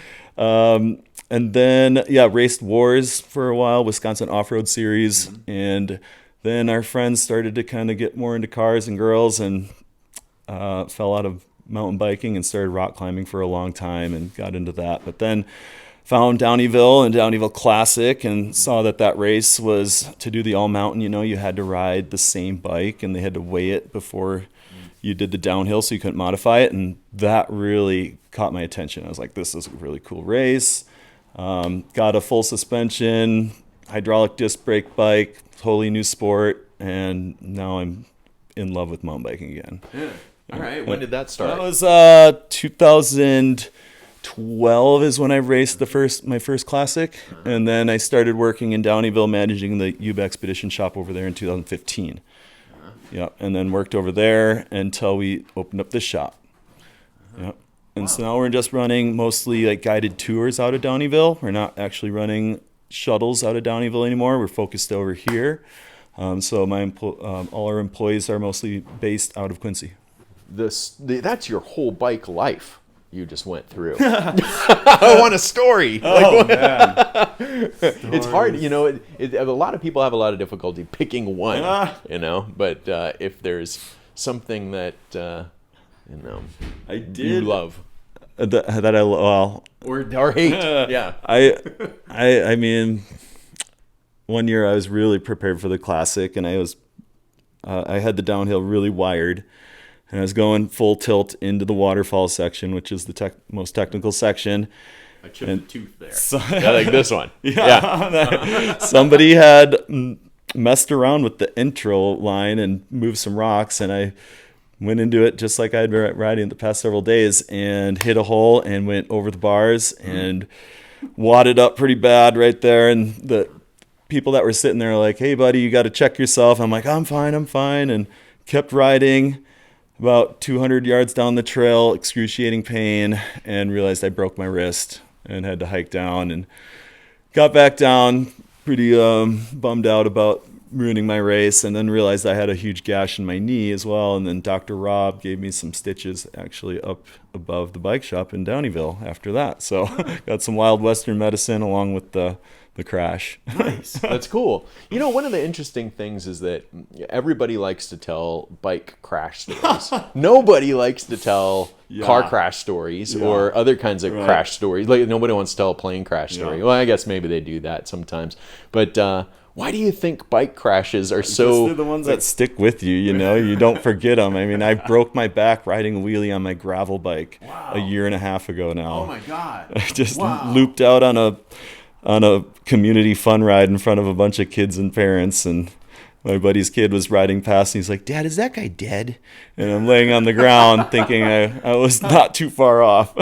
then, raced Wars for a while, Wisconsin Off-Road Series. And then our friends started to kind of get more into cars and girls, and fell out of mountain biking and started rock climbing for a long time and got into that. But then found Downeyville and Downeyville Classic and saw that race was to do the all-mountain. You had to ride the same bike, and they had to weigh it before you did the downhill, so you couldn't modify it, and that really caught my attention. I was like, this is a really cool race. Got a full suspension, hydraulic disc brake bike, totally new sport, and now I'm in love with mountain biking again. Yeah. All right. When did that start? That was 2012 is when I raced my first classic, and then I started working in Downeyville, managing the Yuba Expedition shop over there in 2015. Yeah, and then worked over there until we opened up this shop. Yeah, and so now we're just running mostly like guided tours out of Downeyville. We're not actually running shuttles out of Downeyville anymore. We're focused over here. So all our employees are mostly based out of Quincy. That's your whole bike life you just went through. I want a story. Oh, man. It's hard, a lot of people have a lot of difficulty picking one, but if there's something that, I did you love. That I well or hate. Yeah. I mean, one year I was really prepared for the classic, and I had the downhill really wired. And I was going full tilt into the waterfall section, which is the most technical section. I chipped a tooth there. Like this one. Yeah. Somebody had messed around with the intro line and moved some rocks, and I went into it just like I'd been riding the past several days and hit a hole and went over the bars and wadded up pretty bad right there. And the people that were sitting there were like, hey, buddy, you got to check yourself. I'm like, I'm fine. And kept riding. About 200 yards down the trail, excruciating pain, and realized I broke my wrist and had to hike down, and got back down pretty bummed out about ruining my race, and then realized I had a huge gash in my knee as well. And then Dr. Rob gave me some stitches actually up above the bike shop in Downeyville after that. So got some wild Western medicine along with the crash. Nice. That's cool. One of the interesting things is that everybody likes to tell bike crash stories. Nobody likes to tell car crash stories or other kinds of crash stories. Like nobody wants to tell a plane crash story. Well, I guess maybe they do that sometimes. But why do you think bike crashes are so... They're the ones that stick with you, you don't forget them. I mean, I broke my back riding a wheelie on my gravel bike a year and a half ago now. Oh my God. I just looped out on a community fun ride in front of a bunch of kids and parents, and my buddy's kid was riding past, and he's like, Dad, is that guy dead? And I'm laying on the ground thinking I was not too far off.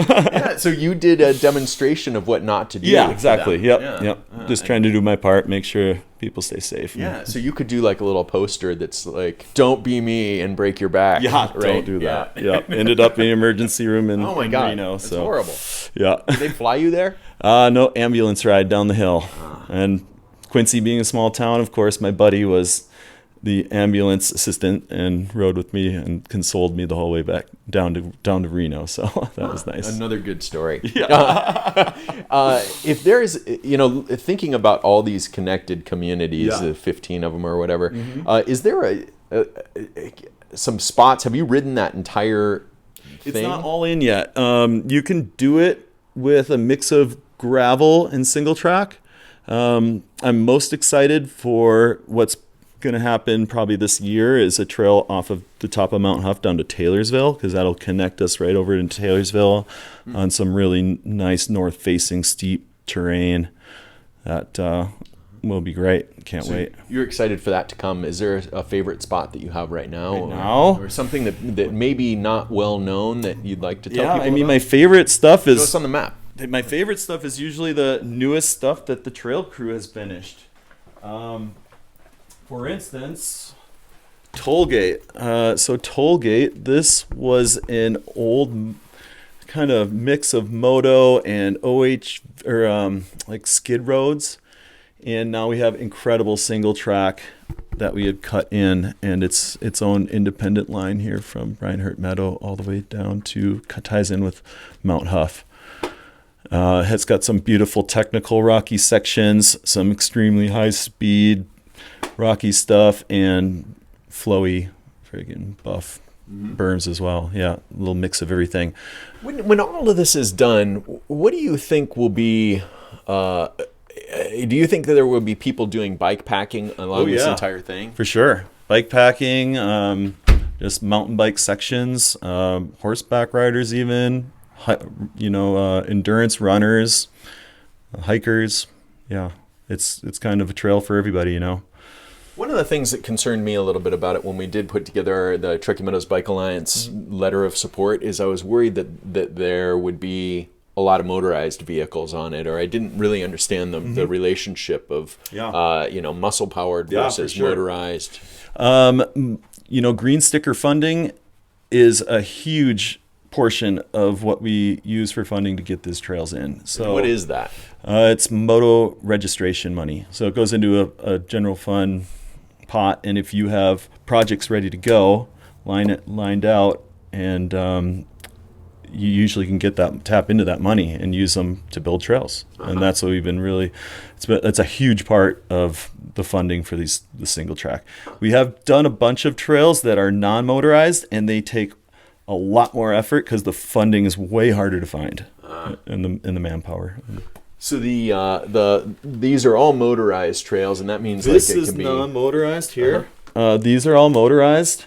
So you did a demonstration of what not to do. Yeah, exactly. Yep. Just trying to do my part, make sure people stay safe. Yeah, so you could do like a little poster that's like, don't be me and break your back. Yeah, right? Don't do that. Yeah. Ended up in the emergency room in Reno. That's horrible. Yeah. Did they fly you there? No, ambulance ride down the hill. And Quincy being a small town, of course, my buddy was the ambulance assistant and rode with me and consoled me the whole way back down to Reno. So that was nice. Another good story. Yeah. If there's, thinking about all these connected communities, 15 of them or whatever, is there some spots? Have you ridden that entire thing? It's not all in yet. You can do it with a mix of gravel and single track. I'm most excited for what's going to happen probably this year is a trail off of the top of Mount Huff down to Taylorsville, because that'll connect us right over into Taylorsville on some really nice north-facing steep terrain. That will be great. Can't wait. You're excited for that to come. Is there a favorite spot that you have right now? Now? Or something that maybe not well known that you'd like to tell Yeah, people I mean, about? my favorite stuff Show us is on the map. my favorite stuff is usually the newest stuff that the trail crew has finished. For instance, Tollgate. So Tollgate, this was an old kind of mix of moto and OH or like skid roads, and now we have incredible single track that we had cut in, and it's its own independent line here from Reinhardt Meadow all the way down to ties in with Mount Huff. It's got some beautiful technical rocky sections, some extremely high speed rocky stuff, and flowy friggin' buff berms as well. Yeah, a little mix of everything. When all of this is done, what do you think will be? Do you think that there will be people doing bike packing along this entire thing? For sure. Bike packing, just mountain bike sections, horseback riders even, endurance runners, hikers. Yeah, it's kind of a trail for everybody, you know. One of the things that concerned me a little bit about it when we did put together the Truckee Meadows Bike Alliance letter of support is I was worried that there would be a lot of motorized vehicles on it, or I didn't really understand the relationship of muscle powered versus motorized. Green sticker funding is a huge portion of what we use for funding to get these trails in. So what is that? It's moto registration money. So it goes into a general fund pot, and if you have projects ready to go, lined out, and you usually can tap into that money and use them to build trails. And that's what we've been really, it's a huge part of the funding for the single track. We have done a bunch of trails that are non-motorized, and they take a lot more effort because the funding is way harder to find in the manpower. So these are all motorized trails, and that means This like it is can be non-motorized here. These are all motorized,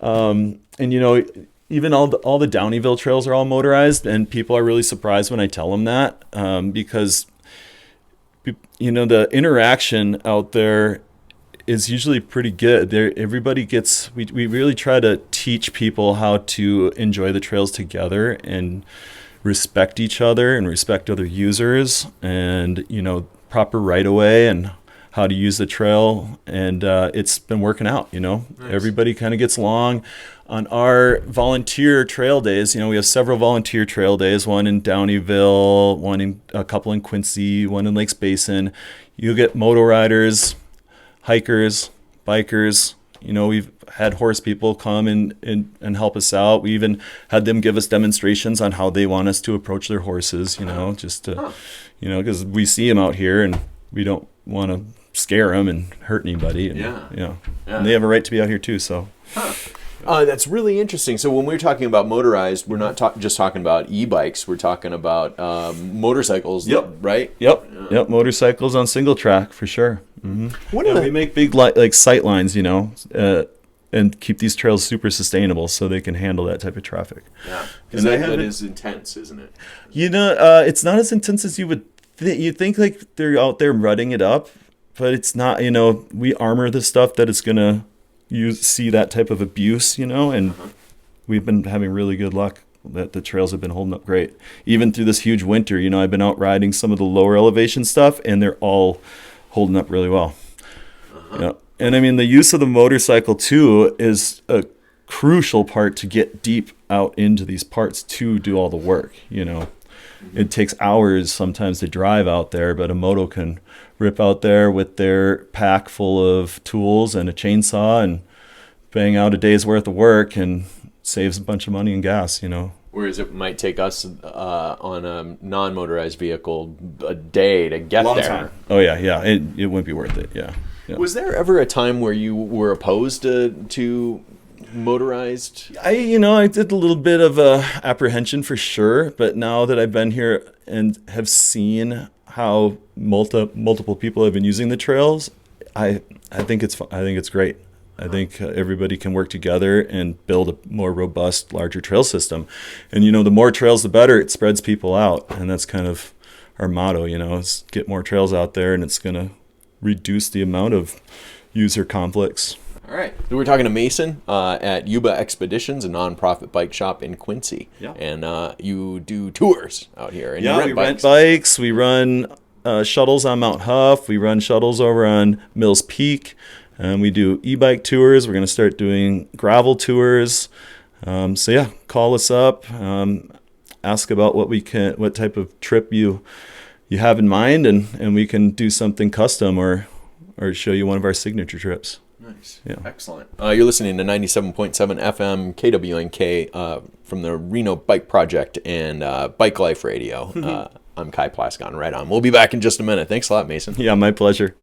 and even all the Downeyville trails are all motorized, and people are really surprised when I tell them that because the interaction out there is usually pretty good. Everybody gets. We really try to teach people how to enjoy the trails together and respect each other and respect other users, and proper right of way and how to use the trail, and it's been working out. Nice. Everybody kind of gets along. On our volunteer trail days, we have several volunteer trail days, one in Downeyville, a couple in Quincy, one in Lakes Basin. You get moto riders, hikers, bikers. We've had horse people come and help us out. We even had them give us demonstrations on how they want us to approach their horses, just to, because we see them out here and we don't want to scare them and hurt anybody. And, and they have a right to be out here too, so. That's really interesting. So when we're talking about motorized, we're not just talking about e-bikes. We're talking about motorcycles, right? Yep. Motorcycles on single track for sure. Mm-hmm. We make big like sight lines, and keep these trails super sustainable so they can handle that type of traffic. Yeah, because that is intense, isn't it? It's not as intense as you would. You think like they're out there rutting it up, but it's not. We armor the stuff that it's gonna see that type of abuse, and we've been having really good luck that the trails have been holding up great. Even through this huge winter, I've been out riding some of the lower elevation stuff, and they're all holding up really well. Yeah. And I mean, the use of the motorcycle too is a crucial part to get deep out into these parts to do all the work. It takes hours sometimes to drive out there, but a moto can rip out there with their pack full of tools and a chainsaw and bang out a day's worth of work and saves a bunch of money and gas, Whereas it might take us on a non-motorized vehicle a day to get there. Time. Oh yeah. It wouldn't be worth it. Yeah. Was there ever a time where you were opposed to motorized? I did a little bit of apprehension for sure, but now that I've been here and have seen how multiple people have been using the trails, I think it's great. I think everybody can work together and build a more robust, larger trail system. And the more trails, the better. It spreads people out, and that's kind of our motto. Is get more trails out there, and it's gonna reduce the amount of user conflicts. All right. So we're talking to Mason at Yuba Expeditions, a nonprofit bike shop in Quincy. Yeah. And you do tours out here. And we rent bikes. We run shuttles on Mount Huff. We run shuttles over on Mills Peak. We do e-bike tours. We're going to start doing gravel tours. Call us up. Ask about what type of trip you have in mind, and we can do something custom or show you one of our signature trips. Nice. Yeah. Excellent. You're listening to 97.7 FM KWNK from the Reno Bike Project and Bike Life Radio. I'm Kai Plascon. Right on. We'll be back in just a minute. Thanks a lot, Mason. Yeah, my pleasure.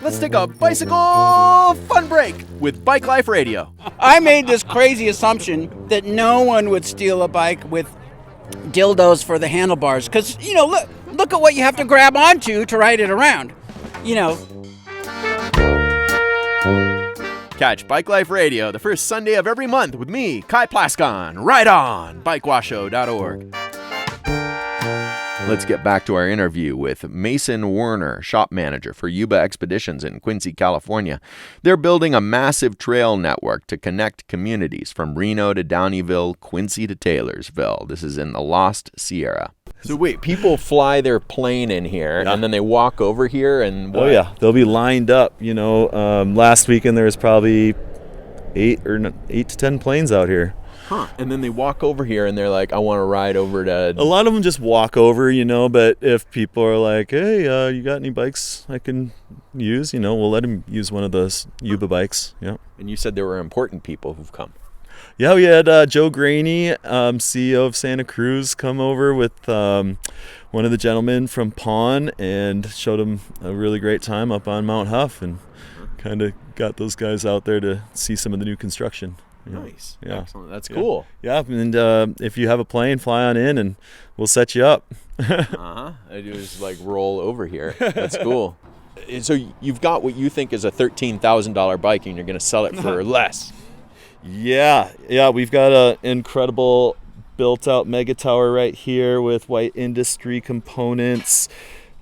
Let's take a bicycle fun break with Bike Life Radio. I made this crazy assumption that no one would steal a bike with dildos for the handlebars because, look at what you have to grab onto to ride it around. Catch Bike Life Radio the first Sunday of every month with me, Kai Plascon, right on bikewashow.org. Let's get back to our interview with Mason Werner, shop manager for Yuba Expeditions in Quincy, California. They're building a massive trail network to connect communities from Reno to Downeyville, Quincy to Taylorsville. This is in the Lost Sierra. So wait, people fly their plane in here and then they walk over here and what? Oh yeah, they'll be lined up. Last weekend there was probably 8 to 10 planes out here. Huh. And then they walk over here and they're like, I want to ride over to... A lot of them just walk over, but if people are like, hey, you got any bikes I can use? We'll let them use one of those Yuba bikes. Yeah. And you said there were important people who've come. Yeah, we had Joe Graney, CEO of Santa Cruz, come over with one of the gentlemen from Pawn and showed them a really great time up on Mount Huff and kind of got those guys out there to see some of the new construction. Nice. Yeah. Excellent. That's cool. Yeah. And if you have a plane, fly on in and we'll set you up. I just roll over here. That's cool. So you've got what you think is a $13,000 bike and you're going to sell it for less. Yeah. We've got an incredible built out mega tower right here with White Industry components.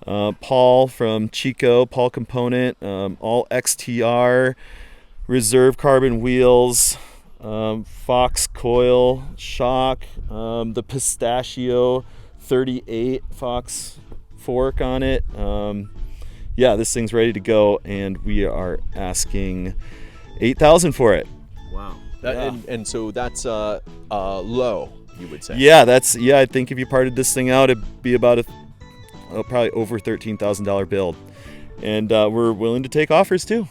Paul from Chico, Paul Component, all XTR, reserve carbon wheels. Fox coil shock, the Pistachio 38 Fox fork on it. This thing's ready to go, and we are asking $8,000 for it. Wow. And so that's low, you would say. Yeah, I think if you parted this thing out, it'd be about probably over $13,000 build, and we're willing to take offers too.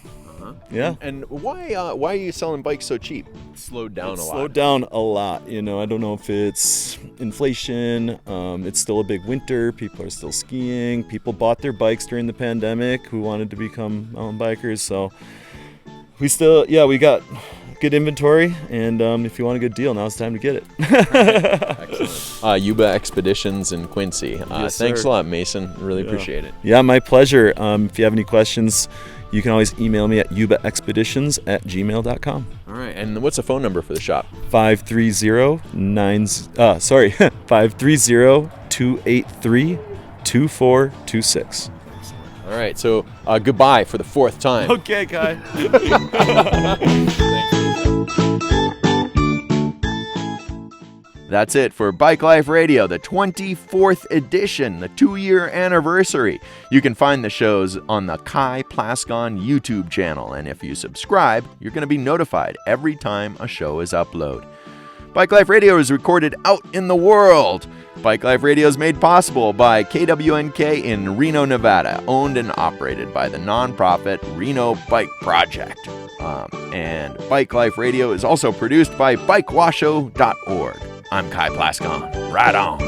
Yeah. And why are you selling bikes so cheap? It's slowed down a lot. Slowed down a lot. I don't know if it's inflation. It's still a big winter. People are still skiing. People bought their bikes during the pandemic who wanted to become mountain bikers. So we got good inventory. And if you want a good deal, now's the time to get it. Excellent. Yuba Expeditions in Quincy. Yes, thanks sir. a lot, Mason. Really appreciate it. Yeah, my pleasure. If you have any questions, you can always email me at yubaexpeditions@gmail.com. All right. And what's the phone number for the shop? 530-283-2426. All right. So goodbye for the fourth time. Okay, Kai. That's it for Bike Life Radio, the 24th edition, the 2-year anniversary. You can find the shows on the Kai Plascon YouTube channel, and if you subscribe, you're going to be notified every time a show is uploaded. Bike Life Radio is recorded out in the world. Bike Life Radio is made possible by KWNK in Reno, Nevada, owned and operated by the nonprofit Reno Bike Project. And Bike Life Radio is also produced by bikewashow.org. I'm Kai Plascon. Right on.